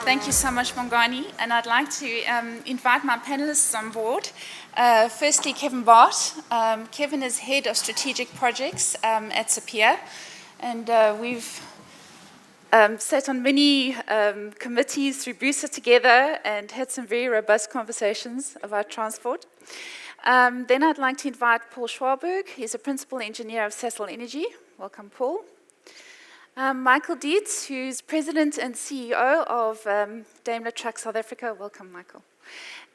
Thank you so much, Mongani. And I'd like to invite my panelists on board. Firstly, Kevin Bart. Kevin is Head of Strategic Projects at Sapir. And we've sat on many committees through Booster together and had some very robust conversations about transport. Then I'd like to invite Paul Schwarberg. He's a Principal Engineer of Sasol Energy. Welcome, Paul. Michael Dietz, who's President and CEO of Daimler Truck South Africa. Welcome, Michael.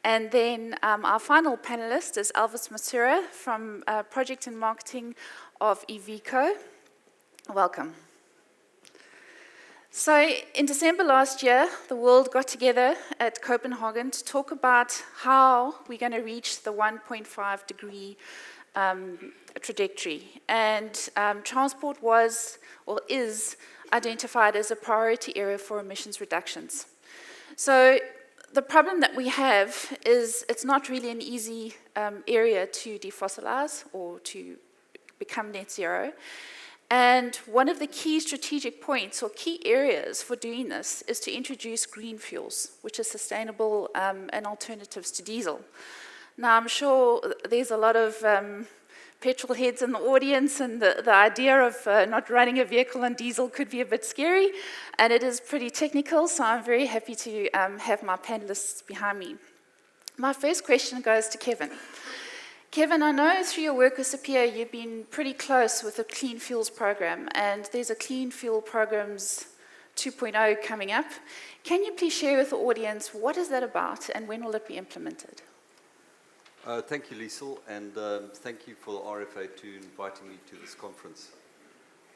And then our final panelist is Elvis Masura from Project and Marketing of Iveco. Welcome. So in December last year, the world got together at Copenhagen to talk about how we're going to reach the 1.5 degree trajectory. And transport was, or is, identified as a priority area for emissions reductions. So the problem that we have is it's not really an easy area to defossilize or to become net zero. And one of the key strategic points or key areas for doing this is to introduce green fuels, which is sustainable and alternatives to diesel. Now, I'm sure there's a lot of petrol heads in the audience, and the idea of not running a vehicle on diesel could be a bit scary, and it is pretty technical, so I'm very happy to have my panelists behind me. My first question goes to Kevin. Kevin, I know through your work with Sapir, you've been pretty close with the Clean Fuels program, and there's a Clean Fuel Programs 2.0 coming up. Can you please share with the audience what is that about, and when will it be implemented? Thank you, Liesel, and thank you for the RFA to inviting me to this conference.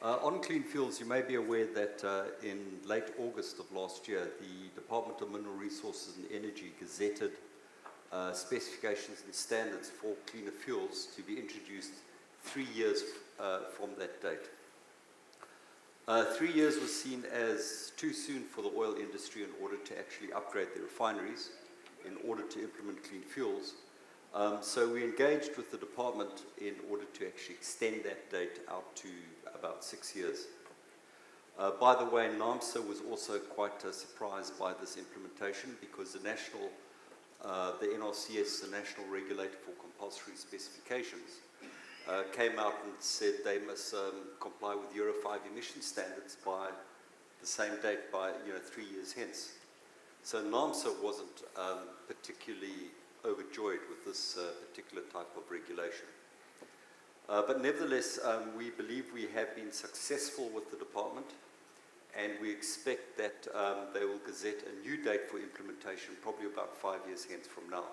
On clean fuels, you may be aware that in late August of last year, the Department of Mineral Resources and Energy gazetted specifications and standards for cleaner fuels to be introduced 3 years from that date. 3 years was seen as too soon for the oil industry in order to actually upgrade their refineries in order to implement clean fuels. So we engaged with the department in order to actually extend that date out to about 6 years. By the way, NAMSA was also quite surprised by this implementation because the NRCS, the National Regulator for Compulsory Specifications, came out and said they must comply with Euro 5 emission standards by the same date, by 3 years hence. So NAMSA wasn't particularly overjoyed with this particular type of regulation. But nevertheless, we believe we have been successful with the department, and we expect that they will gazette a new date for implementation, probably about 5 years hence from now.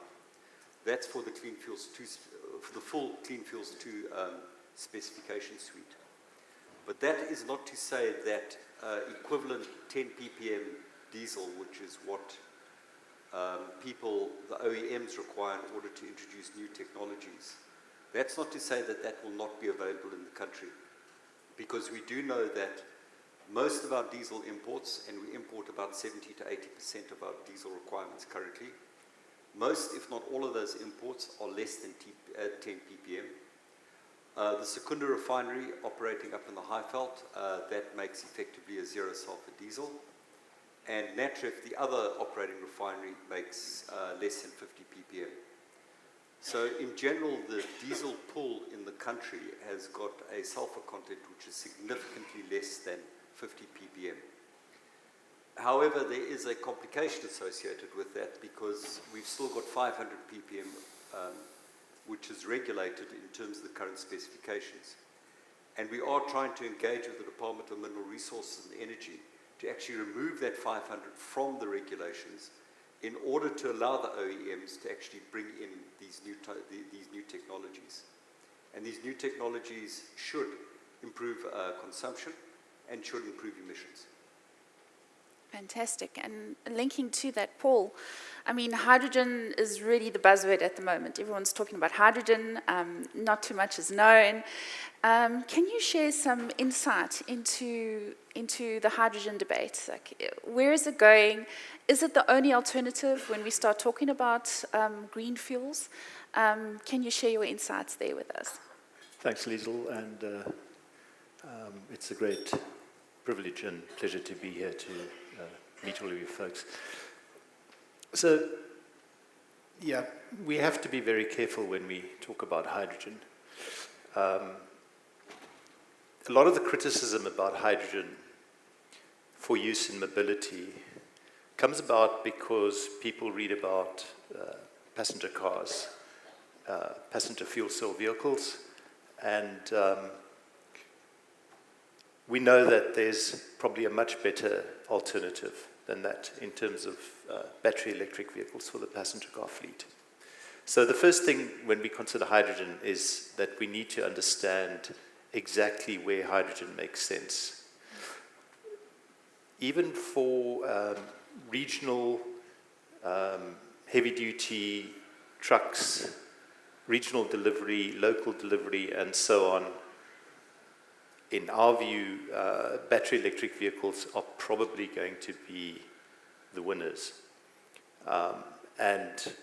That's for the Clean Fuels 2, for the full Clean Fuels 2 specification suite. But that is not to say that equivalent 10 ppm diesel, which is what the OEMs require in order to introduce new technologies. That's not to say that that will not be available in the country, because we do know that most of our diesel imports, and we import about 70 to 80% of our diesel requirements currently, most, if not all of those imports are less than 10 ppm. The Secunda refinery operating up in the Highveld, that makes effectively a zero sulfur diesel. And Natref, the other operating refinery, makes less than 50 ppm. So in general, the diesel pool in the country has got a sulfur content which is significantly less than 50 ppm. However, there is a complication associated with that because we've still got 500 ppm, which is regulated in terms of the current specifications. And we are trying to engage with the Department of Mineral Resources and Energy to actually remove that 500 from the regulations in order to allow the OEMs to actually bring in these new technologies. And these new technologies should improve consumption and should improve emissions. Fantastic. And linking to that, Paul, I mean, hydrogen is really the buzzword at the moment. Everyone's talking about hydrogen. Not too much is known. Can you share some insight into the hydrogen debate? Like, where is it going? Is it the only alternative when we start talking about green fuels? Can you share your insights there with us? Thanks, Liesel, and it's a great privilege and pleasure to be here to meet all of you folks. So, yeah, we have to be very careful when we talk about hydrogen. A lot of the criticism about hydrogen for use in mobility comes about because people read about passenger cars, passenger fuel cell vehicles, and we know that there's probably a much better alternative than that in terms of battery electric vehicles for the passenger car fleet. So the first thing when we consider hydrogen is that we need to understand exactly where hydrogen makes sense. Even for regional heavy-duty trucks, regional delivery, local delivery, and so on, in our view, battery electric vehicles are probably going to be the winners. And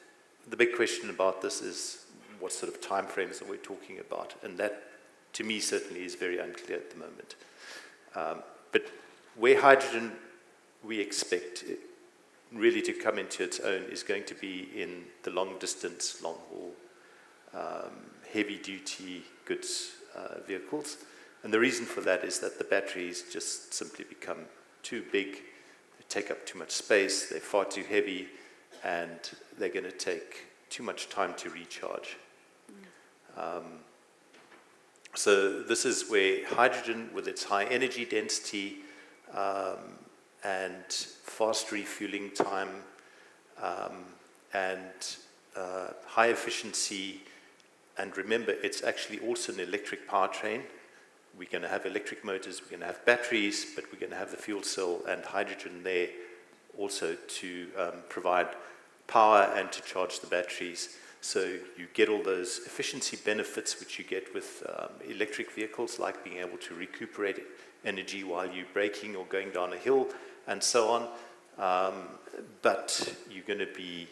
the big question about this is what sort of timeframes are we talking about? And that, to me, certainly is very unclear at the moment. But where hydrogen we expect really to come into its own is going to be in the long distance, long haul, heavy duty goods vehicles. And the reason for that is that the batteries just simply become too big, they take up too much space, they're far too heavy, and they're going to take too much time to recharge. So this is where hydrogen, with its high energy density and fast refueling time and high efficiency, and remember, it's actually also an electric powertrain. We're going to have electric motors, we're going to have batteries, but we're going to have the fuel cell and hydrogen there also to provide power and to charge the batteries. So you get all those efficiency benefits which you get with electric vehicles, like being able to recuperate energy while you're braking or going down a hill and so on. But you're going to be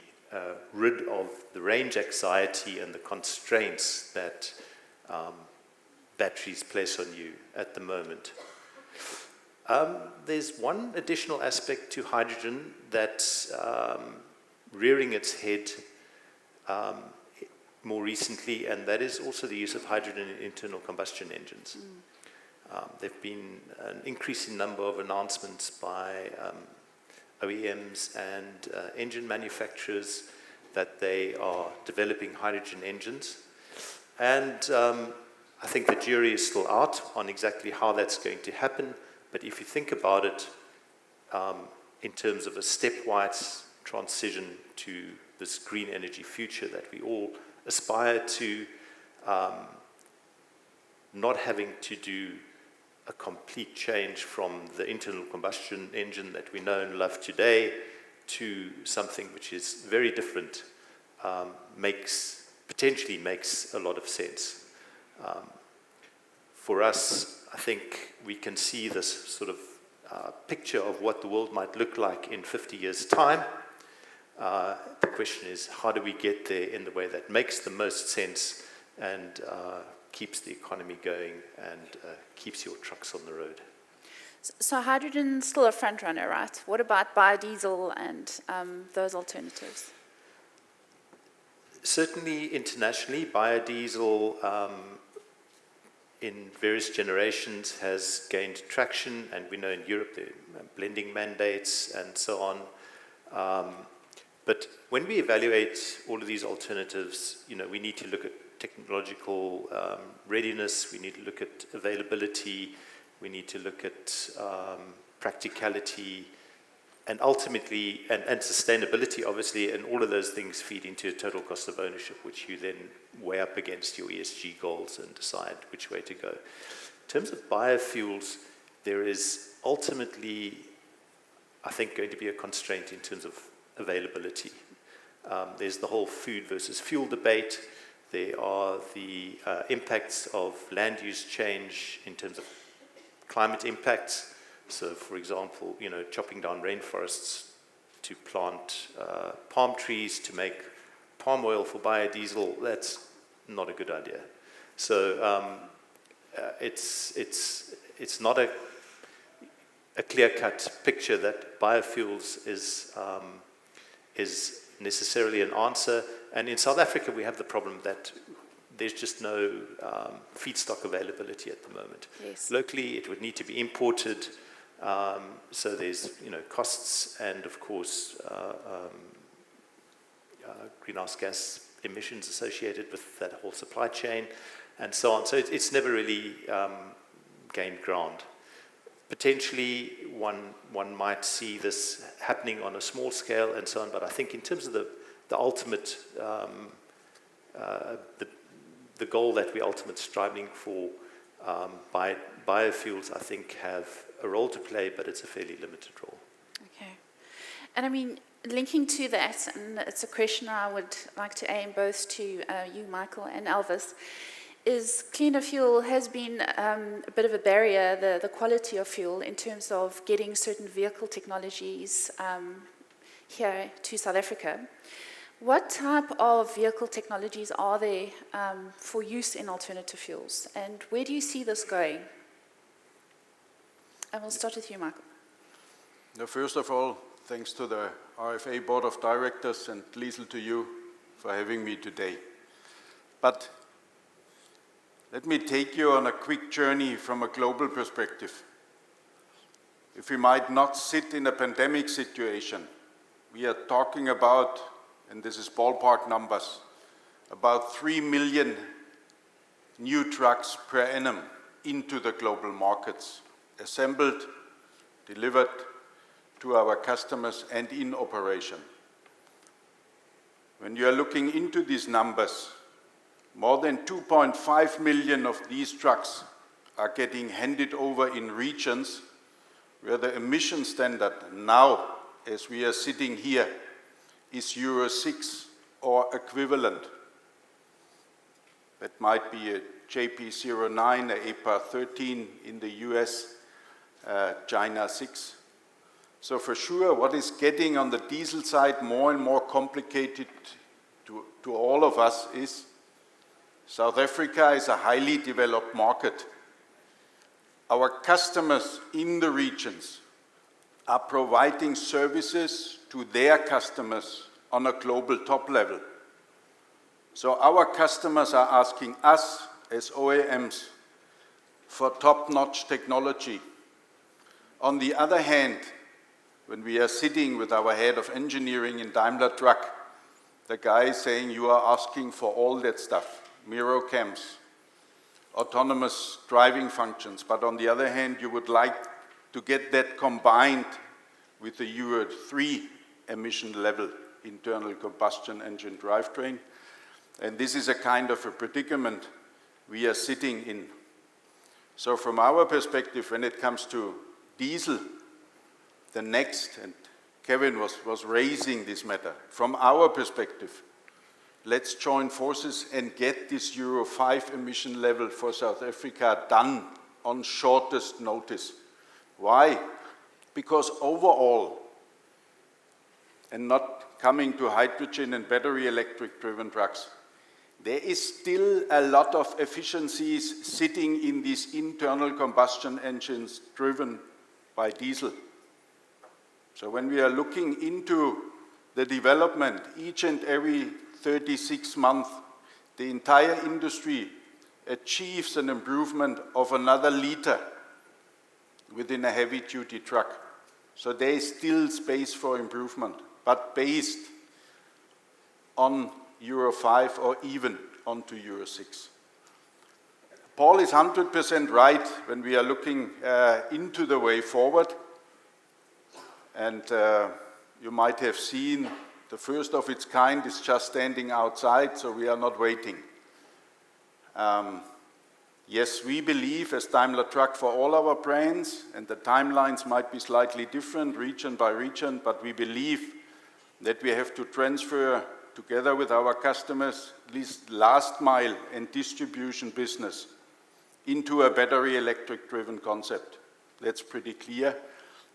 rid of the range anxiety and the constraints that batteries place on you at the moment. There's one additional aspect to hydrogen that's rearing its head more recently, and that is also the use of hydrogen in internal combustion engines. There have been an increasing number of announcements by OEMs and engine manufacturers that they are developing hydrogen engines. And I think the jury is still out on exactly how that's going to happen. But if you think about it in terms of a stepwise transition to this green energy future that we all aspire to, not having to do a complete change from the internal combustion engine that we know and love today to something which is very different, potentially makes a lot of sense. For us, I think we can see this sort of picture of what the world might look like in 50 years' time. The question is, how do we get there in the way that makes the most sense and keeps the economy going and keeps your trucks on the road? So hydrogen's still a front runner, right? What about biodiesel and those alternatives? Certainly internationally, biodiesel in various generations has gained traction, and we know in Europe there are blending mandates and so on. But when we evaluate all of these alternatives, we need to look at technological readiness, we need to look at availability, we need to look at practicality, and ultimately, and sustainability, obviously, and all of those things feed into a total cost of ownership, which you then weigh up against your ESG goals and decide which way to go. In terms of biofuels, there is ultimately, I think, going to be a constraint in terms of availability. There's the whole food versus fuel debate. There are the impacts of land use change in terms of climate impacts. So, for example, chopping down rainforests to plant palm trees to make palm oil for biodiesel, that's not a good idea. So it's not a clear-cut picture that biofuels is necessarily an answer. And in South Africa, we have the problem that there's just no feedstock availability at the moment. Yes. Locally, it would need to be imported. So there's costs and, of course, greenhouse gas emissions associated with that whole supply chain and so on. So it's never really gained ground. Potentially, one might see this happening on a small scale and so on, but I think in terms of the ultimate, the goal that we're ultimately striving for, biofuels, I think, have a role to play, but it's a fairly limited role. Okay. And I mean, linking to that, and it's a question I would like to aim both to you, Michael, and Elvis, is cleaner fuel has been a bit of a barrier, the quality of fuel, in terms of getting certain vehicle technologies here to South Africa. What type of vehicle technologies are there for use in alternative fuels, and where do you see this going? And we'll start with you, Michael. Now, first of all, thanks to the RFA Board of Directors and Liesl to you for having me today. But let me take you on a quick journey from a global perspective. If we might not sit in a pandemic situation, we are talking about, and this is ballpark numbers, about 3 million new trucks per annum into the global markets, assembled, delivered to our customers and in operation. When you are looking into these numbers, more than 2.5 million of these trucks are getting handed over in regions where the emission standard now, as we are sitting here, is Euro 6 or equivalent. That might be a JP09, a EPA 13 in the US, China 6. So for sure, what is getting on the diesel side more and more complicated to all of us is South Africa is a highly developed market. Our customers in the regions are providing services to their customers on a global top level. So our customers are asking us as OEMs for top-notch technology. On the other hand, when we are sitting with our head of engineering in Daimler Truck, the guy is saying, you are asking for all that stuff. Mirror cams, autonomous driving functions, but on the other hand, you would like to get that combined with the Euro 3 emission level internal combustion engine drivetrain. And this is a kind of a predicament we are sitting in. So from our perspective, when it comes to diesel, the next, and Kevin was raising this matter, from our perspective, let's join forces and get this Euro 5 emission level for South Africa done on shortest notice. Why? Because overall, and not coming to hydrogen and battery electric driven trucks, there is still a lot of efficiencies sitting in these internal combustion engines driven by diesel. So when we are looking into the development, each and every 36 months, the entire industry achieves an improvement of another liter within a heavy-duty truck. So there is still space for improvement, but based on Euro 5 or even onto Euro 6. Paul is 100% right when we are looking into the way forward. And you might have seen the first of its kind is just standing outside, so we are not waiting. Yes, we believe as Daimler Truck for all our brands, and the timelines might be slightly different region by region, but we believe that we have to transfer together with our customers this last mile and distribution business into a battery electric driven concept. That's pretty clear,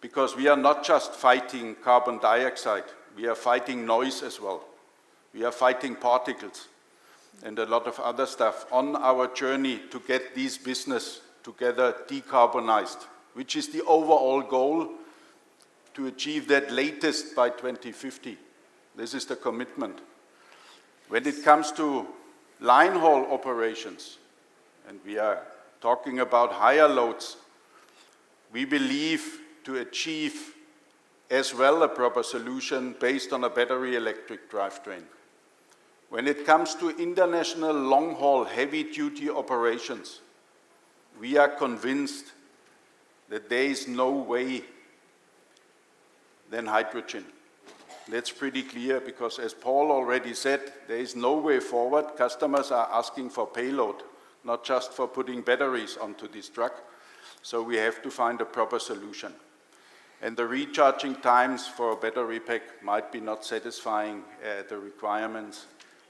because we are not just fighting carbon dioxide, we are fighting noise as well. We are fighting particles and a lot of other stuff on our journey to get these business together decarbonized which is the overall goal to achieve that latest by 2050. This is the commitment. When it comes to line haul operations, and we are talking about higher loads, we believe to achieve as well a proper solution based on a battery electric drivetrain. When it comes to international long-haul heavy-duty operations, we are convinced that there is no way than hydrogen. That's pretty clear because, as Paul already said, there is no way forward. Customers are asking for payload, not just for putting batteries onto this truck. So we have to find a proper solution. And the recharging times for a battery pack might be not satisfying the requirements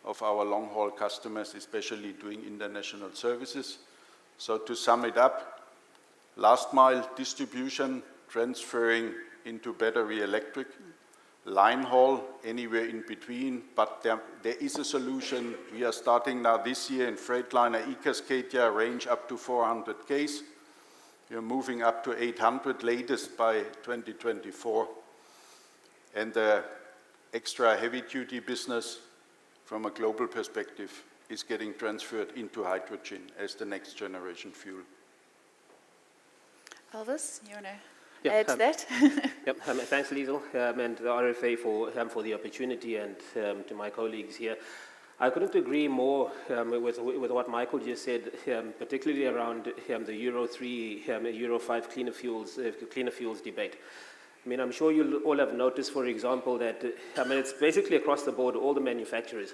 of our long-haul customers, especially doing international services. So to sum it up, last mile distribution transferring into battery electric, line haul anywhere in between, but there is a solution. We are starting now this year in Freightliner E-Cascadia, range up to 400 Ks. We are moving up to 800 latest by 2024. And the extra heavy-duty business from a global perspective is getting transferred into hydrogen as the next generation fuel. Elvis, you want to add to that? Yep. Thanks, Liesl, and the RFA for the opportunity, and to my colleagues here. I couldn't agree more with what Michael just said, particularly around the Euro 3, Euro 5 cleaner fuels debate. I mean, I'm sure you all have noticed, for example, that it's basically across the board, all the manufacturers.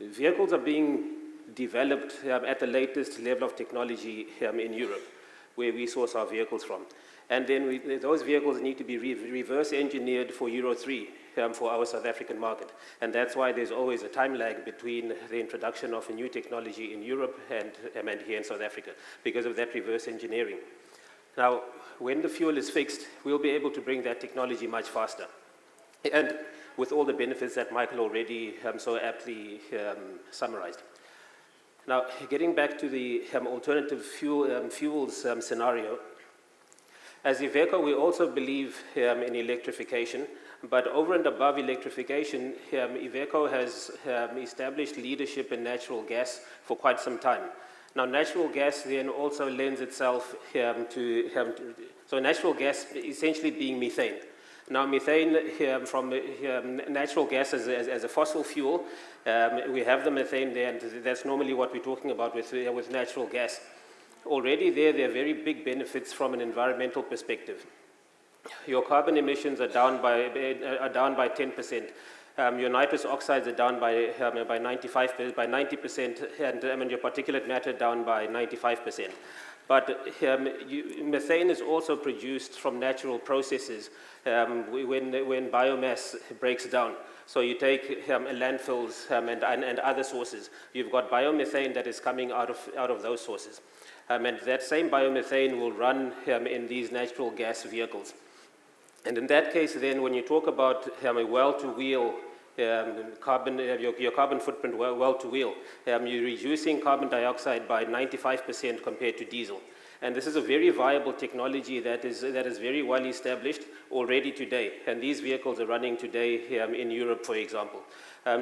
Vehicles are being developed at the latest level of technology in Europe, where we source our vehicles from. And then those vehicles need to be reverse engineered for Euro 3 for our South African market. And that's why there's always a time lag between the introduction of a new technology in Europe and here in South Africa, because of that reverse engineering. Now, when the fuel is fixed, we'll be able to bring that technology much faster. And with all the benefits that Michael already so aptly summarized. Now, getting back to the alternative fuels scenario, as Iveco, we also believe in electrification, but over and above electrification, Iveco has established leadership in natural gas for quite some time. Now, natural gas then also lends itself so natural gas essentially being methane. Now, methane from natural gas as a fossil fuel, we have the methane there, and that's normally what we're talking about with natural gas. Already there are very big benefits from an environmental perspective. Your carbon emissions are down by 10%. Your nitrous oxides are down by 90%, and your particulate matter down by 95%. But methane is also produced from natural processes when biomass breaks down. So you take landfills and other sources. You've got biomethane that is coming out of those sources. And that same biomethane will run in these natural gas vehicles. And in that case, then, when you talk about a well-to-wheel carbon, your carbon footprint well-to-wheel, you're reducing carbon dioxide by 95% compared to diesel. And this is a very viable technology that is very well established already today. And these vehicles are running today in Europe, for example.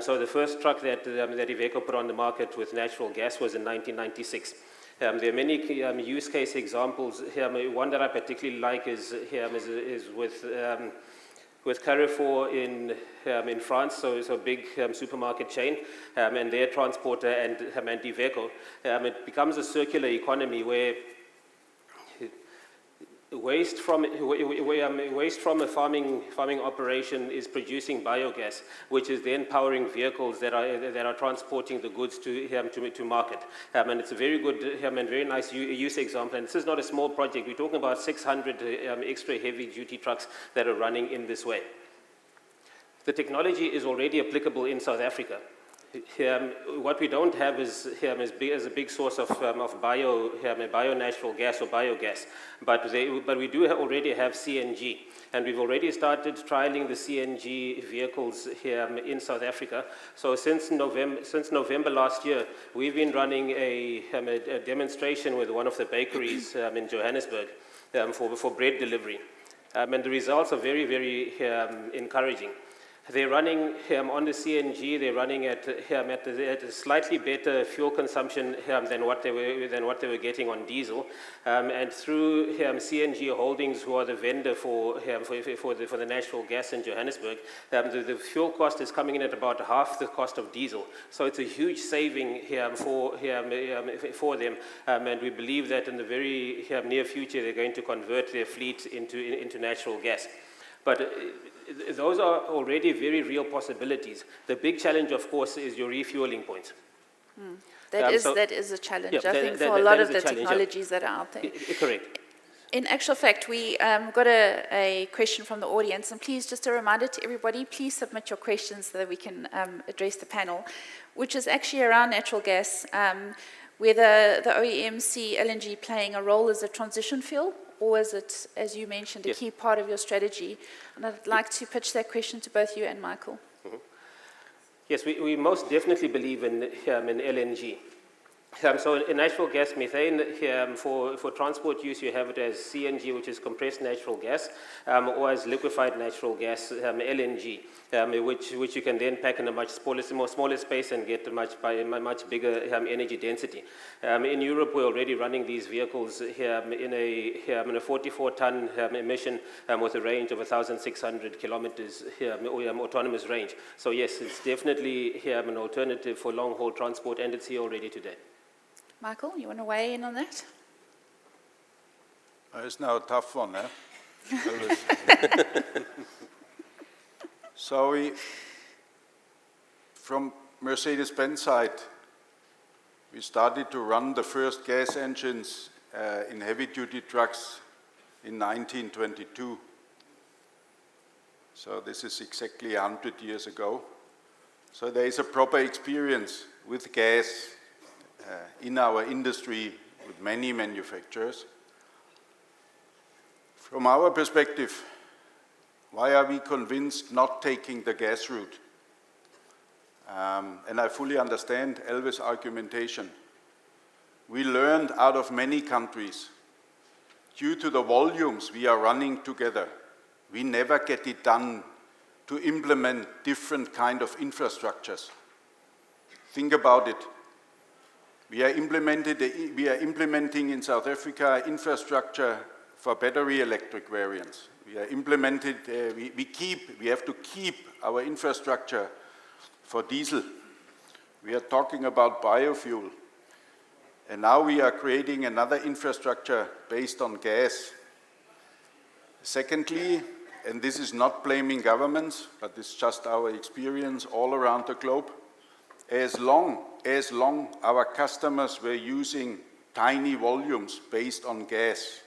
So the first truck that Iveco put on the market with natural gas was in 1996. There are many use case examples. One that I particularly like is with Carrefour in France, so it's a big supermarket chain, and their transporter and Iveco. It becomes a circular economy where waste from a farming operation is producing biogas, which is then powering vehicles that are transporting the goods to market. And it's a very good and very nice use example. And this is not a small project. We're talking about 600 extra heavy-duty trucks that are running in this way. The technology is already applicable in South Africa. What we don't have is a big source of bio-natural gas or biogas, but we do already have CNG, and we've already started trialing the CNG vehicles here in South Africa. So since November last year, we've been running a demonstration with one of the bakeries in Johannesburg for bread delivery, and the results are very, very encouraging. They're running on the CNG. They're running at a slightly better fuel consumption than what they were getting on diesel. And through CNG Holdings, who are the vendor for the natural gas in Johannesburg, the fuel cost is coming in at about half the cost of diesel. So it's a huge saving for them. And we believe that in the very near future, they're going to convert their fleet into natural gas. But those are already very real possibilities. The big challenge, of course, is your refueling point. That is a challenge, Yeah, I think, for a that lot is of a the challenge, technologies that are out there. Correct. In actual fact, we got a question from the audience, and please, just a reminder to everybody, please submit your questions so that we can address the panel, which is actually around natural gas, whether the OEMs see LNG playing a role as a transition fuel, or is it, as you mentioned, a key part of your strategy? And I'd like to pitch that question to both you and Michael. Mm-hmm. Yes, we most definitely believe in LNG. So in natural gas methane, for transport use, you have it as CNG, which is compressed natural gas, or as liquefied natural gas, LNG, which you can then pack in a much smaller space and get a much bigger energy density. In Europe, we're already running these vehicles in a 44-ton emission with a range of 1,600 kilometers, autonomous range. So yes, it's definitely an alternative for long-haul transport, and it's here already today. Michael, you want to weigh in on that? It's now a tough one, eh? So from Mercedes-Benz side, we started to run the first gas engines in heavy-duty trucks in 1922. So this is exactly 100 years ago. So there is a proper experience with gas in our industry with many manufacturers. From our perspective, why are we convinced not taking the gas route? And I fully understand Elvis' argumentation. We learned out of many countries, due to the volumes we are running together, we never get it done to implement different kind of infrastructures. Think about it. We are implementing in South Africa infrastructure for battery electric variants. We have to keep our infrastructure for diesel. We are talking about biofuel. And now we are creating another infrastructure based on gas. Secondly, and this is not blaming governments, but it's just our experience all around the globe, as long our customers were using tiny volumes based on gas,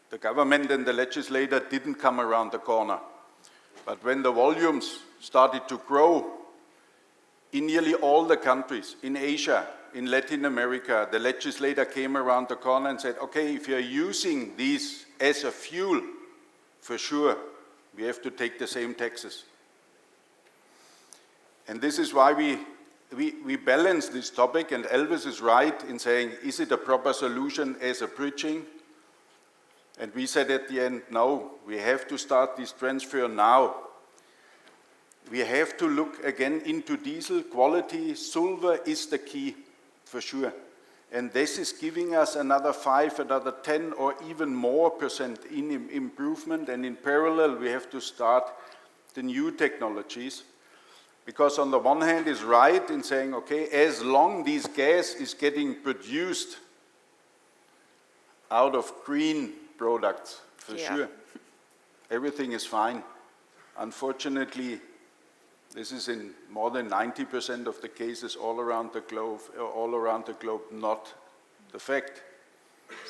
the government and the legislator didn't come around the corner. But when the volumes started to grow, in nearly all the countries, in Asia, in Latin America, the legislator came around the corner and said, okay, if you're using these as a fuel, for sure, we have to take the same taxes. And this is why we balance this topic, and Elvis is right in saying, is it a proper solution as a bridging? And we said at the end, no, we have to start this transfer now. We have to look again into diesel quality. Silver is the key, for sure. And this is giving us another 5, another 10, or even more % in improvement. And in parallel, we have to start the new technologies. Because on the one hand, is right in saying, okay, as long this gas is getting produced out of green products, for sure, everything is fine. Unfortunately, this is in more than 90% of the cases all around the globe, not the fact.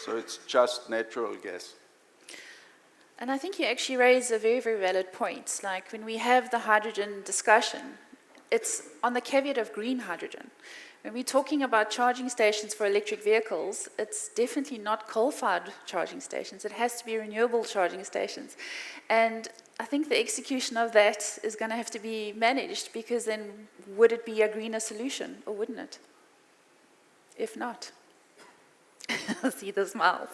So it's just natural gas. And I think you actually raise a very, very valid point. Like when we have the hydrogen discussion, it's on the caveat of green hydrogen. When we're talking about charging stations for electric vehicles, it's definitely not coal-fired charging stations. It has to be renewable charging stations. And I think the execution of that is going to have to be managed, because then would it be a greener solution, or wouldn't it? If not. I see the smiles.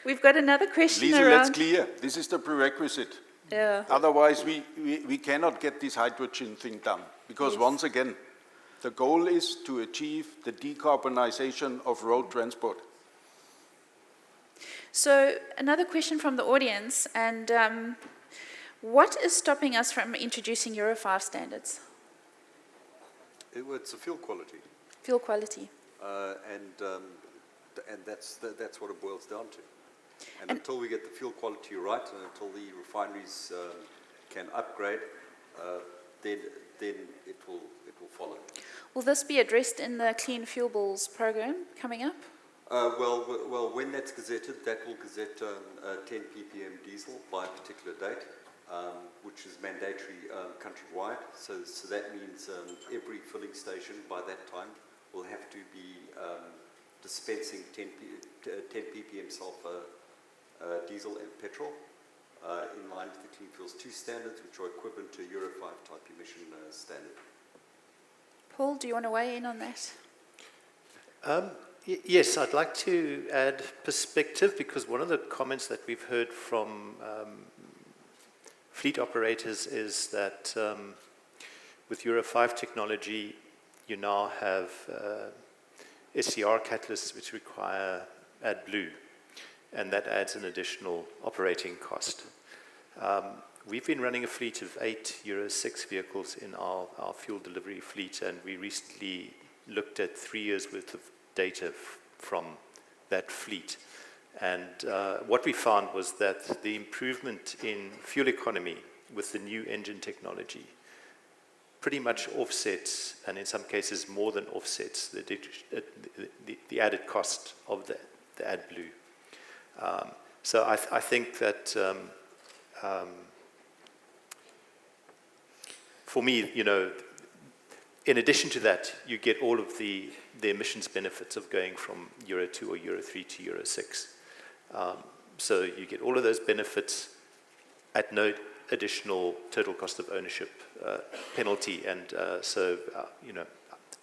We've got another question Lisa, around... let's clear. This is the prerequisite. Yeah. Otherwise, we cannot get this hydrogen thing done. Because Yes. once again, the goal is to achieve the decarbonization of road transport. So another question from the audience, and what is stopping us from introducing Euro 5 standards? It's a fuel quality, Fuel quality. and that's what it boils down to. And until we get the fuel quality right, and until the refineries can upgrade, then it will follow. Will this be addressed in the Clean Fuel Bills program coming up? Well, when that's gazetted, that will gazette 10 ppm diesel by a particular date, which is mandatory countrywide. So that means every filling station by that time will have to be dispensing 10 ppm sulfur diesel and petrol in line with the Clean Fuels 2 standards, which are equivalent to Euro 5 type emission standard. Paul, do you want to weigh in on that? Yes, I'd like to add perspective, because one of the comments that we've heard from fleet operators is that with Euro 5 technology, you now have SCR catalysts which require AdBlue, and that adds an additional operating cost. We've been running a fleet of 8 Euro 6 vehicles in our fuel delivery fleet, and we recently looked at 3 years' worth of data from that fleet. And what we found was that the improvement in fuel economy with the new engine technology pretty much offsets, and in some cases more than offsets, the added cost of the AdBlue. So I think that for me, in addition to that, you get all of the emissions benefits of going from Euro 2 or Euro 3 to Euro 6. So you get all of those benefits at no additional total cost of ownership penalty. And so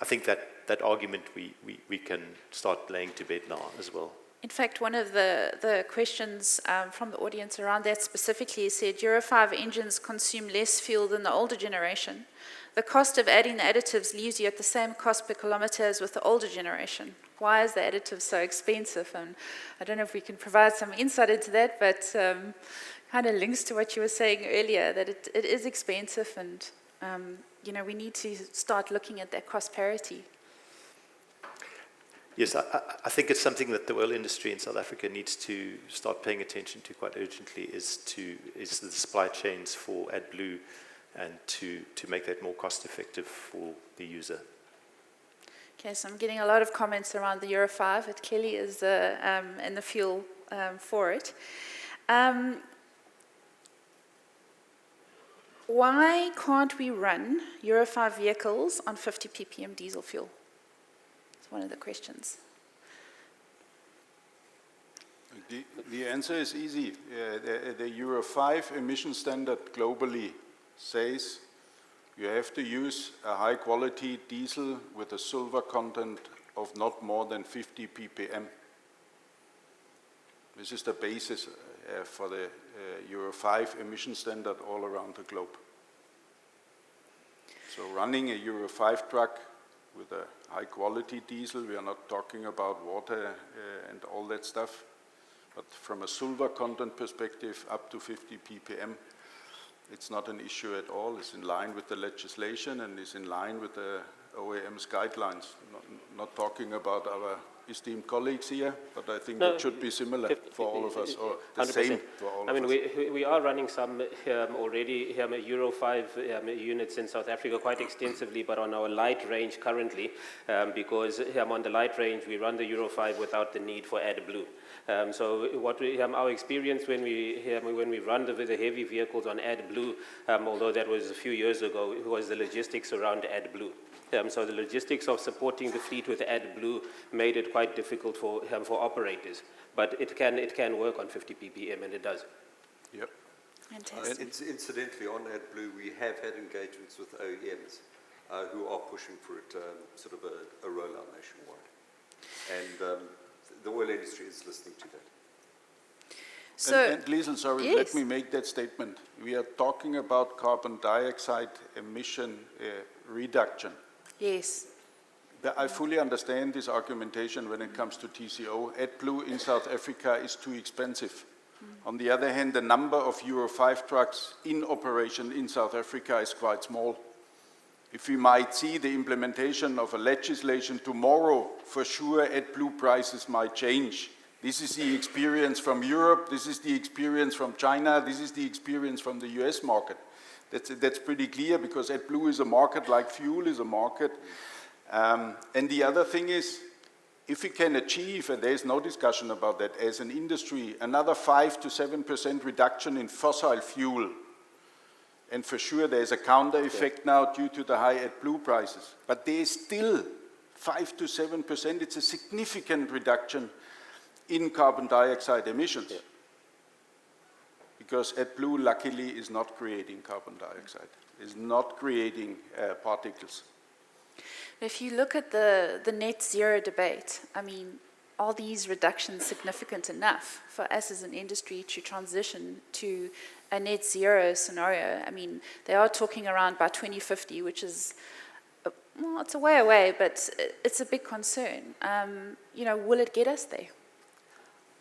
I think that argument we can start laying to bed now as well. In fact, one of the questions from the audience around that specifically said Euro 5 engines consume less fuel than the older generation. The cost of adding the additives leaves you at the same cost per kilometre as with the older generation. Why is the additive so expensive? And I don't know if we can provide some insight into that, but kind of links to what you were saying earlier, that it is expensive, and we need to start looking at that cost parity. Yes, I think it's something that the oil industry in South Africa needs to start paying attention to quite urgently, is the supply chains for AdBlue, and to make that more cost effective for the user. Okay, so I'm getting a lot of comments around the Euro 5. It clearly is in the fuel for it. Why can't we run Euro 5 vehicles on 50 ppm diesel fuel? It's one of the questions. The answer is easy. The Euro 5 emission standard globally says you have to use a high-quality diesel with a sulfur content of not more than 50 ppm. This is the basis for the Euro 5 emission standard all around the globe. So running a Euro 5 truck with a high-quality diesel, we are not talking about water and all that stuff, but from a sulfur content perspective, up to 50 ppm, it's not an issue at all. It's in line with the legislation and is in line with the OEM's guidelines. Not talking about our esteemed colleagues here, but I think No, it should be similar for all of us, or the 100%. same for all I of mean, us. we are running some already Euro 5 units in South Africa quite extensively, but on our light range currently, because on the light range we run the Euro 5 without the need for AdBlue. So what our experience when we run the heavy vehicles on AdBlue, although that was a few years ago, was the logistics around AdBlue. So the logistics of supporting the fleet with AdBlue made it quite difficult for operators. But it can work on 50 ppm, and it does. Yep. Fantastic. Incidentally, on AdBlue, we have had engagements with OEMs who are pushing for it, sort of a rollout nationwide. And the oil industry is listening to that. So, and Liesl, sorry, yes. let me make that statement. We are talking about carbon dioxide emission reduction. yes. I fully understand this argumentation when it comes to TCO. AdBlue in South Africa is too expensive. On the other hand, the number of Euro 5 trucks in operation in South Africa is quite small. If we might see the implementation of a legislation tomorrow, for sure AdBlue prices might change. This is the experience from Europe, this is the experience from China, this is the experience from the US market. That's pretty clear, because AdBlue is a market like fuel is a market. And the other thing is, if we can achieve, and there is no discussion about that, as an industry, another 5 to 7% reduction in fossil fuel, and for sure there's a counter effect now due to the high AdBlue prices, but there is still 5 to 7%, it's a significant reduction in carbon dioxide emissions. Yeah. Because AdBlue, luckily, is not creating carbon dioxide, is not creating particles. If you look at the net zero debate, I mean, are these reductions significant enough for us as an industry to transition to a net zero scenario? I mean, they are talking around by 2050, which is, well, it's a way away, but it's a big concern. You know, will it get us there?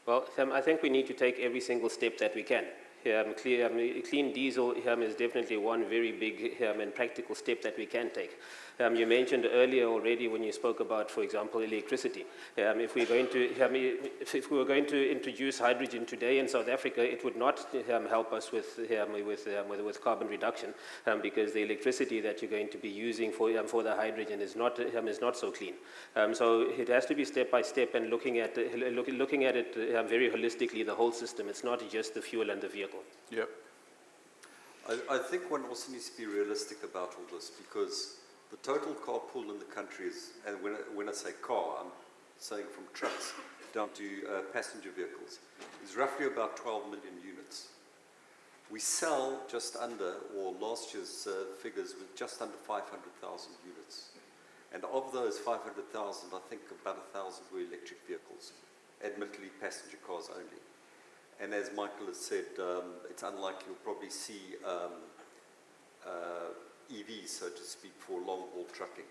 Well, I think we need to take every single step that we can. Clean diesel is definitely one very big and practical step that we can take. You mentioned earlier already when you spoke about, for example, electricity. If we were going to introduce hydrogen today in South Africa, it would not help us with carbon reduction, because the electricity that you're going to be using for the hydrogen is not so clean. So it has to be step by step, and looking at it very holistically, the whole system. It's not just the fuel and the vehicle. Yep. I think one also needs to be realistic about all this, because the total car pool in the country is, and when I say car, I'm saying from trucks down to passenger vehicles, is roughly about 12 million units. We sell just under, or last year's figures were just under 500,000 units. And of those 500,000, I think about 1,000 were electric vehicles, admittedly passenger cars only. And as Michael has said, it's unlikely you'll probably see EVs, so to speak, for long-haul trucking,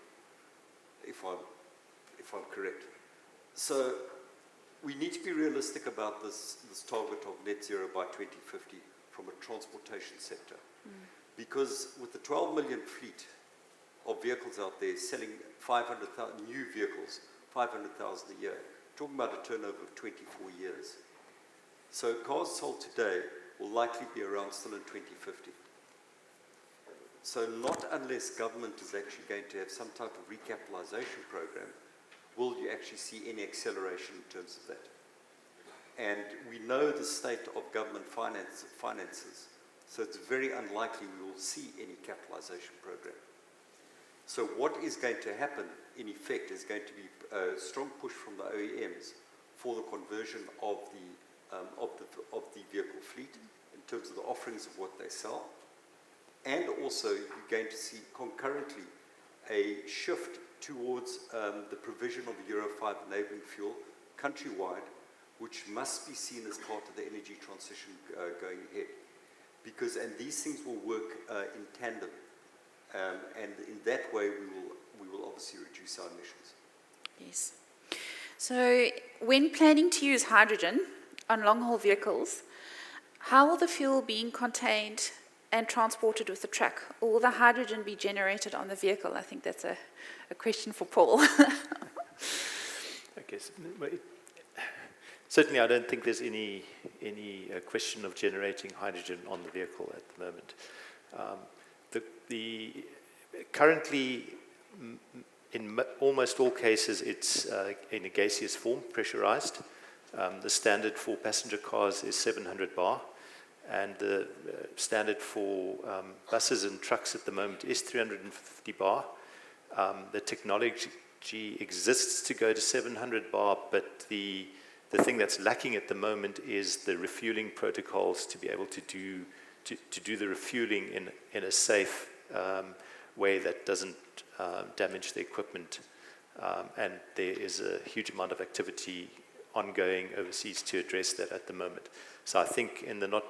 if I'm correct. So we need to be realistic about this target of net zero by 2050 from a transportation sector. Because with the 12 million fleet of vehicles out there selling 500,000 new vehicles, 500,000 a year, talking about a turnover of 24 years. So cars sold today will likely be around still in 2050. So not unless government is actually going to have some type of recapitalization program will you actually see any acceleration in terms of that. And we know the state of government finances, so it's very unlikely we will see any capitalization program. So what is going to happen, in effect, is going to be a strong push from the OEMs for the conversion of the vehicle fleet in terms of the offerings of what they sell. And also, you're going to see concurrently a shift towards the provision of Euro 5 enabling fuel countrywide, which must be seen as part of the energy transition going ahead. And these things will work in tandem. And in that way, we will obviously reduce our emissions. Yes. So when planning to use hydrogen on long-haul vehicles, how will the fuel being contained and transported with the truck? Or will the hydrogen be generated on the vehicle? I think that's a question for Paul. Okay. Certainly, I don't think there's any question of generating hydrogen on the vehicle at the moment. Currently, in almost all cases, it's in a gaseous form, pressurized. The standard for passenger cars is 700 bar, and the standard for buses and trucks at the moment is 350 bar. The technology exists to go to 700 bar, but the thing that's lacking at the moment is the refueling protocols to be able to do the refueling in a safe way that doesn't damage the equipment. And there is a huge amount of activity ongoing overseas to address that at the moment. So I think in the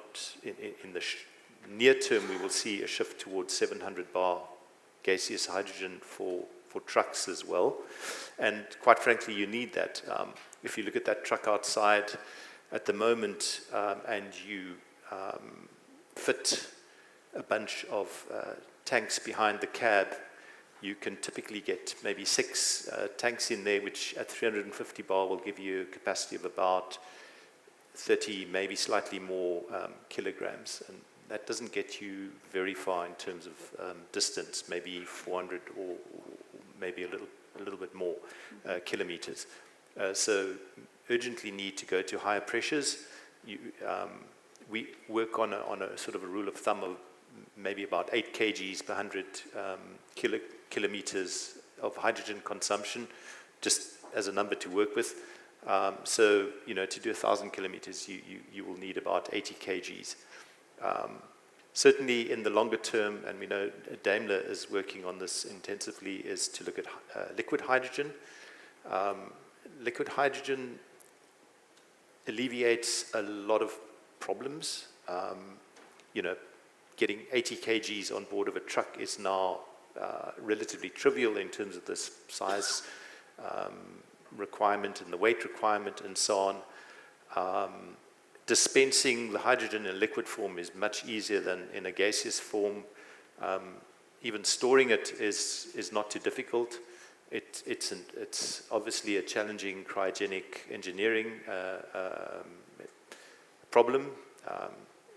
near term, we will see a shift towards 700 bar gaseous hydrogen for trucks as well. And quite frankly, you need that. If you look at that truck outside at the moment and you fit a bunch of tanks behind the cab, you can typically get maybe 6 tanks in there, which at 350 bar will give you a capacity of about 30, maybe slightly more kilograms. And that doesn't get you very far in terms of distance, maybe 400 or maybe a little bit more kilometers. So urgently need to go to higher pressures. We work on a sort of a rule of thumb of maybe about 8 kgs per 100 kilometers of hydrogen consumption, just as a number to work with. So, to do 1,000 kilometers, you will need about 80 kgs. Certainly in the longer term, and we know Daimler is working on this intensively, is to look at liquid hydrogen. Liquid hydrogen alleviates a lot of problems. Getting 80 kgs on board of a truck is now relatively trivial in terms of the size requirement and the weight requirement and so on. Dispensing the hydrogen in liquid form is much easier than in a gaseous form. Even storing it is not too difficult. It's obviously a challenging cryogenic engineering problem.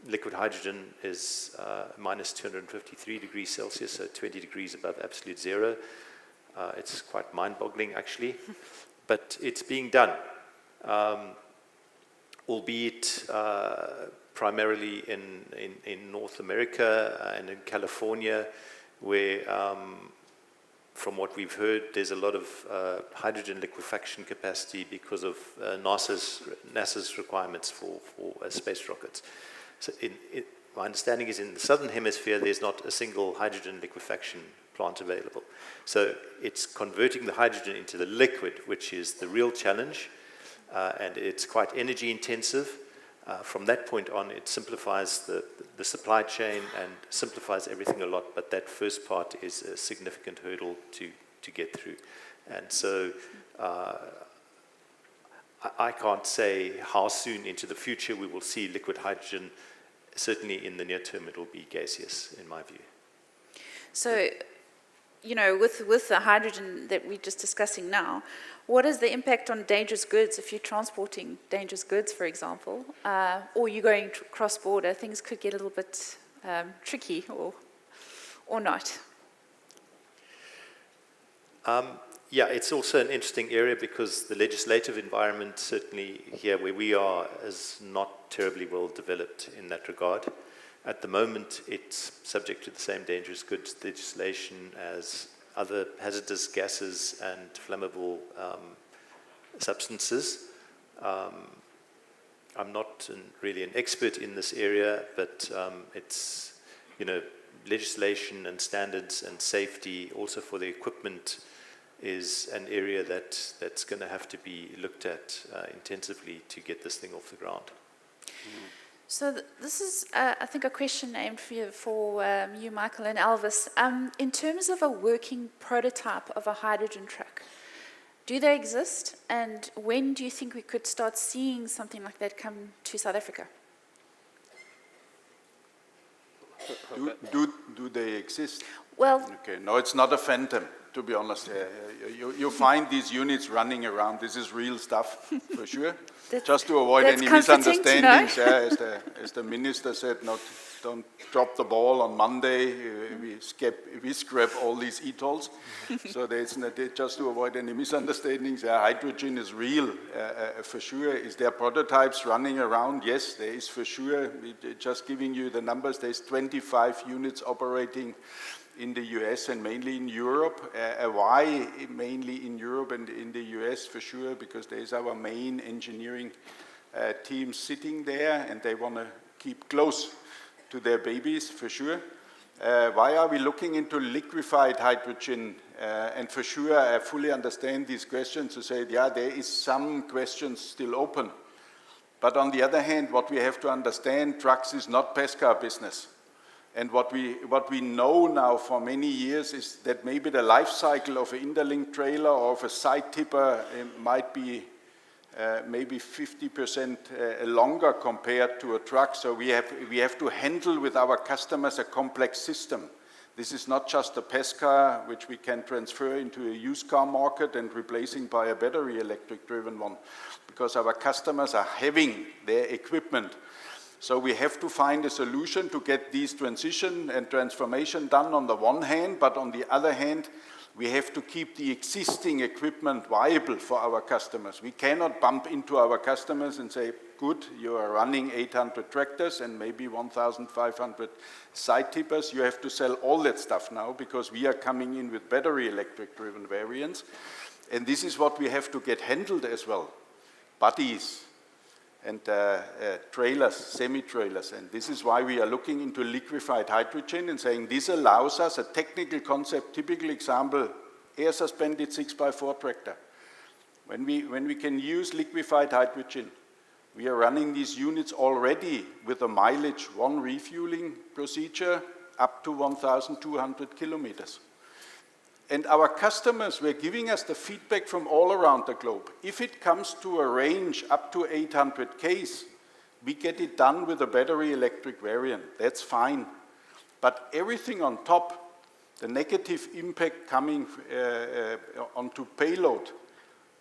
Liquid hydrogen is minus 253 degrees Celsius, so 20 degrees above absolute zero. It's quite mind-boggling, actually, but it's being done. Albeit primarily in North America and in California, where, from what we've heard, there's a lot of hydrogen liquefaction capacity because of NASA's requirements for space rockets. So my understanding is in the southern hemisphere, there's not a single hydrogen liquefaction plant available. So it's converting the hydrogen into the liquid, which is the real challenge. And it's quite energy intensive. From that point on, it simplifies the supply chain and simplifies everything a lot, but that first part is a significant hurdle to get through. And so I can't say how soon into the future we will see liquid hydrogen. Certainly in the near term, it will be gaseous, in my view. So, with the hydrogen that we're just discussing now, what is the impact on dangerous goods if you're transporting dangerous goods, for example, or you're going cross-border? Things could get a little bit tricky or not. Yeah, it's also an interesting area because the legislative environment, certainly here where we are, is not terribly well developed in that regard. At the moment, it's subject to the same dangerous goods legislation as other hazardous gases and flammable substances. I'm not really an expert in this area, but it's, legislation and standards and safety also for the equipment is an area that's going to have to be looked at intensively to get this thing off the ground. So this is, I think, a question aimed for you, Michael and Elvis. In terms of a working prototype of a hydrogen truck, do they exist? And when do you think we could start seeing something like that come to South Africa? Do they exist? Well, Okay, no, it's not a phantom. to be honest. You find these units running around. This is real stuff, for sure. Just to avoid that's any comforting to know. misunderstandings, as the minister said, don't drop the ball on Monday. We scrap all these e-tolls. So just to avoid any misunderstandings, hydrogen is real, for sure. Is there prototypes running around? Yes, there is for sure. Just giving you the numbers, there's 25 units operating in the US and mainly in Europe. Why mainly in Europe and in the US? For sure, because there is our main engineering team sitting there, and they want to keep close to their babies, for sure. Why are we looking into liquefied hydrogen? And for sure, I fully understand these questions to say, yeah, there is some questions still open. But on the other hand, what we have to understand, trucks is not pesca business. And what we know now for many years is that maybe the life cycle of an interlink trailer or of a side tipper might be maybe 50% longer compared to a truck. So we have to handle with our customers a complex system. This is not just a pesca which we can transfer into a used car market and replacing by a battery electric driven one, because our customers are having their equipment. So we have to find a solution to get these transition and transformation done on the one hand, but on the other hand, we have to keep the existing equipment viable for our customers. We cannot bump into our customers and say, good, you are running 800 tractors and maybe 1,500 side tippers. You have to sell all that stuff now because we are coming in with battery electric driven variants. And this is what we have to get handled as well. Bodies and trailers, semi-trailers. And this is why we are looking into liquefied hydrogen and saying this allows us a technical concept, typical example, air suspended 6x4 tractor. When we can use liquefied hydrogen, we are running these units already with a mileage, one refueling procedure, up to 1,200 kilometers. And our customers were giving us the feedback from all around the globe. If it comes to a range up to 800 Ks, we get it done with a battery electric variant. That's fine. But everything on top, the negative impact coming onto payload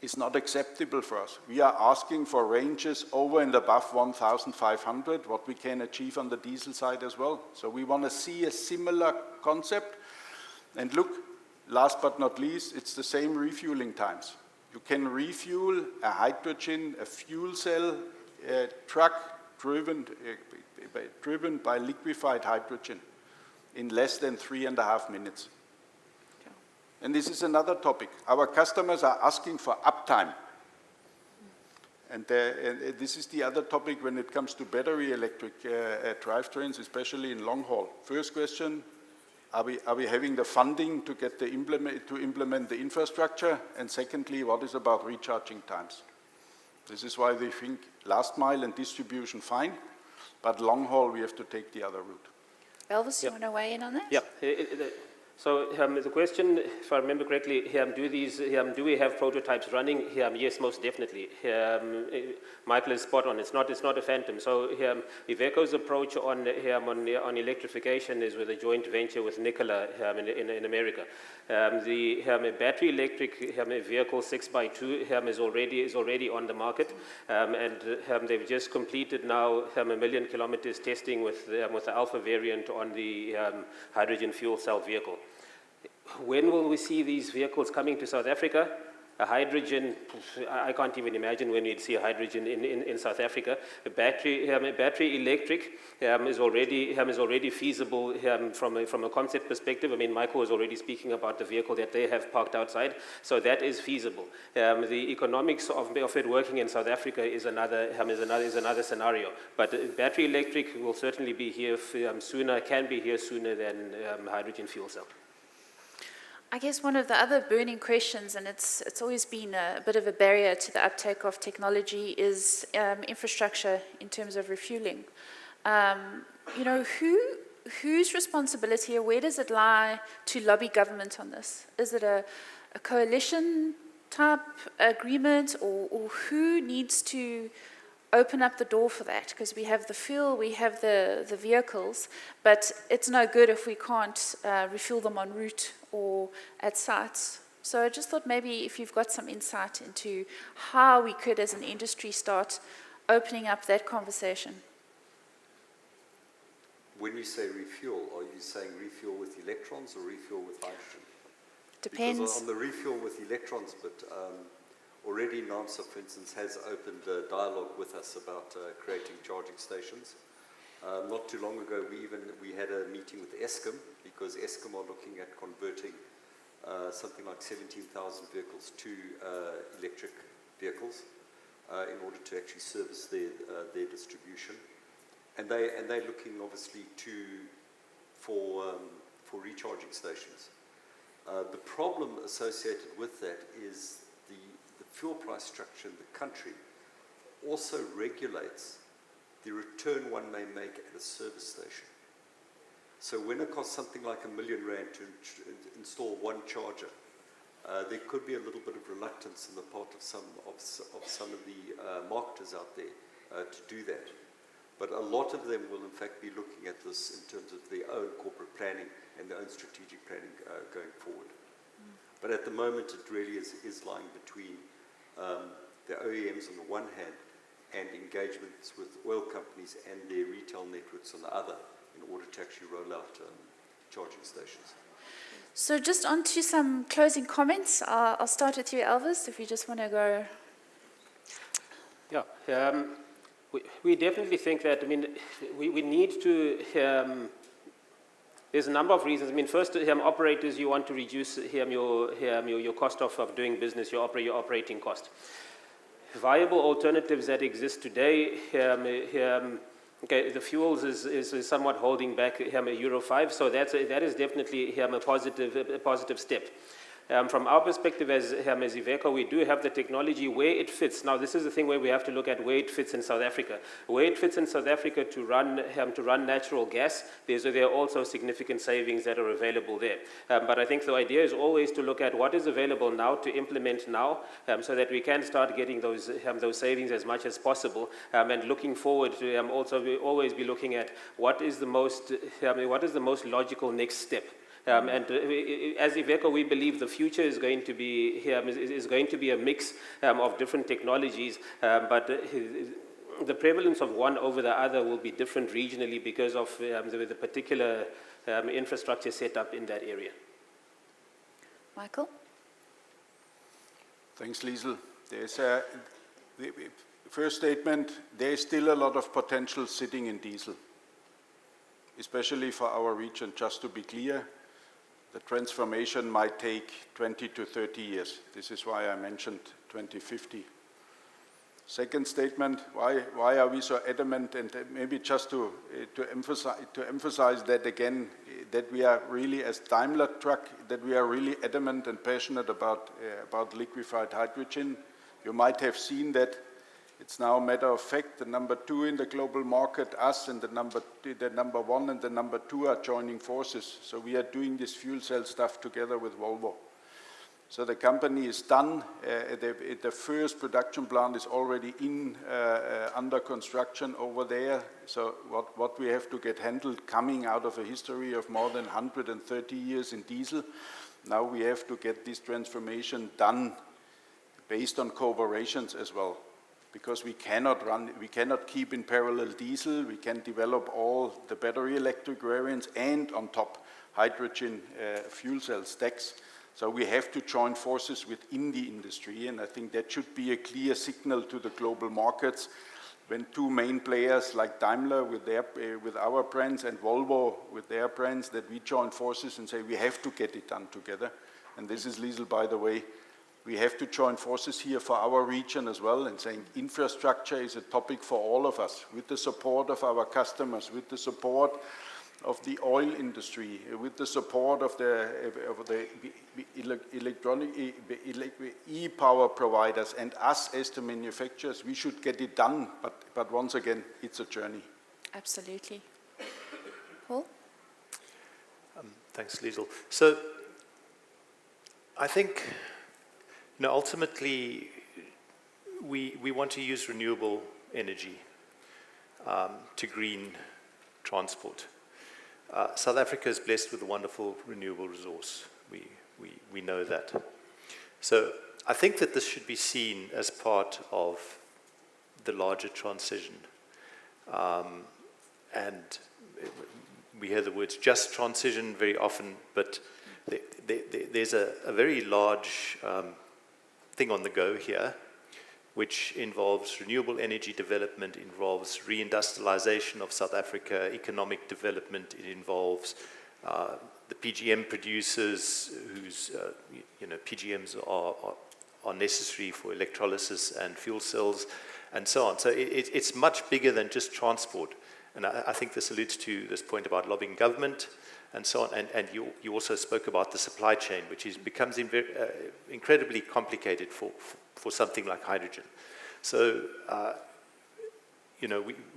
is not acceptable for us. We are asking for ranges over and above 1,500, what we can achieve on the diesel side as well. So we want to see a similar concept. And look, last but not least, it's the same refueling times. You can refuel a hydrogen, a fuel cell truck driven by liquefied hydrogen in less than 3.5 minutes. And this is another topic. Our customers are asking for uptime. And this is the other topic when it comes to battery electric drivetrains, especially in long haul. First question, are we having the funding to get to implement the infrastructure? And secondly, what is about recharging times? This is why we think last mile and distribution fine, but long haul we have to take the other route. Elvis, you want to weigh in on that? Yeah. So the question, if I remember correctly, do we have prototypes running? Yes, most definitely. Michael is spot on. It's not a phantom. So Iveco's approach on electrification is with a joint venture with Nikola in America. The battery electric vehicle 6x2 is already on the market, and they've just completed now 1 million kilometers testing with the Alpha variant on the hydrogen fuel cell vehicle. When will we see these vehicles coming to South Africa? A hydrogen, I can't even imagine when we'd see a hydrogen in South Africa. A battery electric is already feasible from a concept perspective. I mean, Michael was already speaking about the vehicle that they have parked outside, so that is feasible. The economics of it working in South Africa is another scenario. But battery electric will certainly be here sooner, can be here sooner than hydrogen fuel cell. I guess one of the other burning questions, and it's always been a bit of a barrier to the uptake of technology, is infrastructure in terms of refueling. Whose responsibility, or where does it lie to lobby government on this? Is it a coalition type agreement, or who needs to open up the door for that, because we have the fuel, we have the vehicles, but it's no good if we can't refuel them en route or at sites. So I just thought maybe if you've got some insight into how we could as an industry start opening up that conversation. When you say refuel, are you saying refuel with electrons or refuel with hydrogen? Depends. Because on the refuel with electrons, but already NAMSA, for instance, has opened a dialogue with us about creating charging stations. Not too long ago, we had a meeting with Eskom, because Eskom are looking at converting something like 17,000 vehicles to electric vehicles in order to actually service their distribution. And they're looking obviously for recharging stations. The problem associated with that is the fuel price structure in the country also regulates the return one may make at a service station. So when it costs something like R1 million to install one charger, there could be a little bit of reluctance on the part of some of the marketers out there to do that. But a lot of them will in fact be looking at this in terms of their own corporate planning and their own strategic planning going forward. But at the moment it really is lying between the OEMs on the one hand and engagements with oil companies and their retail networks on the other in order to actually roll out charging stations. So just on to some closing comments. I'll start with you, Elvis, if you just want to go. Yeah, we definitely think that, I mean, we need to, there's a number of reasons. I mean, first, operators, you want to reduce your cost of doing business, your operating cost. Viable alternatives that exist today, okay, the fuels is somewhat holding back Euro 5, so that is definitely a positive step. From our perspective as Iveco, we do have the technology where it fits. Now, this is the thing where we have to look at where it fits in South Africa. Where it fits in South Africa to run natural gas, there are also significant savings that are available there. But I think the idea is always to look at what is available now to implement now, so that we can start getting those savings as much as possible. And looking forward to also always be looking at what is the most logical next step. And as Iveco, we believe the future is going to be a mix of different technologies, but the prevalence of one over the other will be different regionally because of the particular infrastructure set up in that area. Michael? Thanks, Liesl. There's the first statement, there is still a lot of potential sitting in diesel, especially for our region, just to be clear. The transformation might take 20 to 30 years. This is why I mentioned 2050. Second statement, why are we so adamant, and maybe just to emphasize that again, that we are really, as Daimler Truck, that we are really adamant and passionate about liquefied hydrogen. You might have seen that it's now a matter of fact, the number 2 in the global market, us, and the number 1 and the number 2 are joining forces. So we are doing this fuel cell stuff together with Volvo. So the company is done. The first production plant is already under construction over there. So what we have to get handled, coming out of a history of more than 130 years in diesel, now we have to get this transformation done based on cooperations as well. Because we cannot keep in parallel diesel. We can develop all the battery electric variants and on top hydrogen fuel cell stacks. So we have to join forces within the industry, and I think that should be a clear signal to the global markets when two main players like Daimler with our brands and Volvo with their brands, that we join forces and say we have to get it done together. And this is Liesl, by the way. We have to join forces here for our region as well, and saying infrastructure is a topic for all of us, with the support of our customers, with the support of the oil industry, with the support of the electronic e-power providers, and us as the manufacturers. We should get it done, but once again, it's a journey. Absolutely. Paul? Thanks, Liesl. So I think, ultimately, we want to use renewable energy to green transport. South Africa is blessed with a wonderful renewable resource. We know that. So I think that this should be seen as part of the larger transition. And we hear the words just transition very often, but there's a very large thing on the go here, which involves renewable energy development, involves reindustrialization of South Africa, economic development. It involves the PGM producers whose PGMs are necessary for electrolysis and fuel cells and so on. So it's much bigger than just transport. And I think this alludes to this point about lobbying government and so on. And you also spoke about the supply chain, which becomes incredibly complicated for something like hydrogen. So,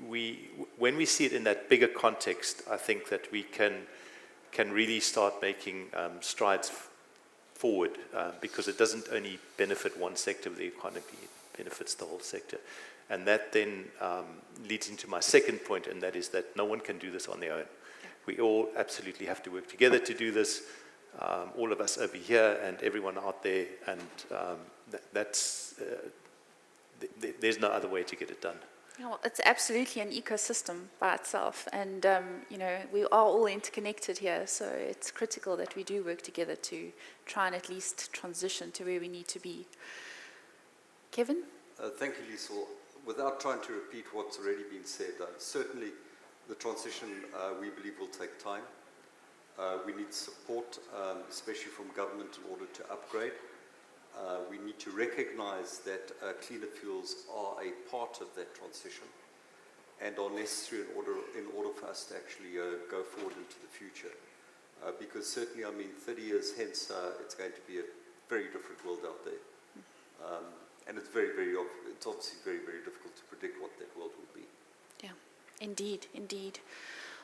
when we see it in that bigger context, I think that we can really start making strides forward, because it doesn't only benefit one sector of the economy, it benefits the whole sector. And that then leads into my second point, and that is that no one can do this on their own. We all absolutely have to work together to do this, all of us over here and everyone out there, and there's no other way to get it done. Well, it's absolutely an ecosystem by itself, and we are all interconnected here, so it's critical that we do work together to try and at least transition to where we need to be. Kevin? Thank you, Liesl. Without trying to repeat what's already been said, certainly the transition, we believe, will take time. We need support, especially from government, in order to upgrade. We need to recognize that cleaner fuels are a part of that transition and are necessary in order for us to actually go forward into the future. Because certainly, 30 years hence, it's going to be a very different world out there. And it's it's obviously very, very difficult to predict what that world will be. Yeah, indeed, indeed.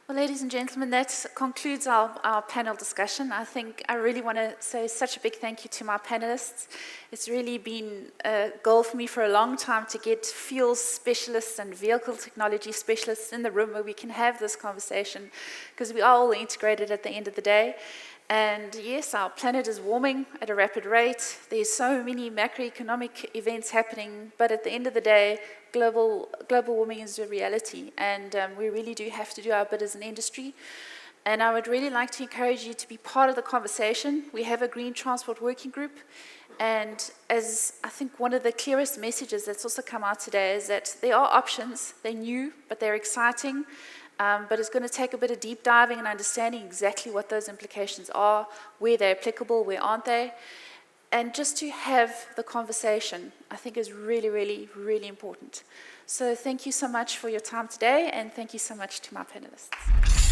Well, ladies and gentlemen, that concludes our panel discussion. I really want to say such a big thank you to my panelists. It's really been a goal for me for a long time to get fuels specialists and vehicle technology specialists in the room where we can have this conversation, because we are all integrated at the end of the day. And yes, our planet is warming at a rapid rate. There's so many macroeconomic events happening, but at the end of the day, global warming is a reality, and we really do have to do our bit as an industry. And I would really like to encourage you to be part of the conversation. We have a Green Transport Working Group, and as I think one of the clearest messages that's also come out today is that there are options. They're new, but they're exciting. But it's going to take a bit of deep diving and understanding exactly what those implications are, where they're applicable, where aren't they. And just to have the conversation, I think, is really, really, really important. So thank you so much for your time today, and thank you so much to my panelists.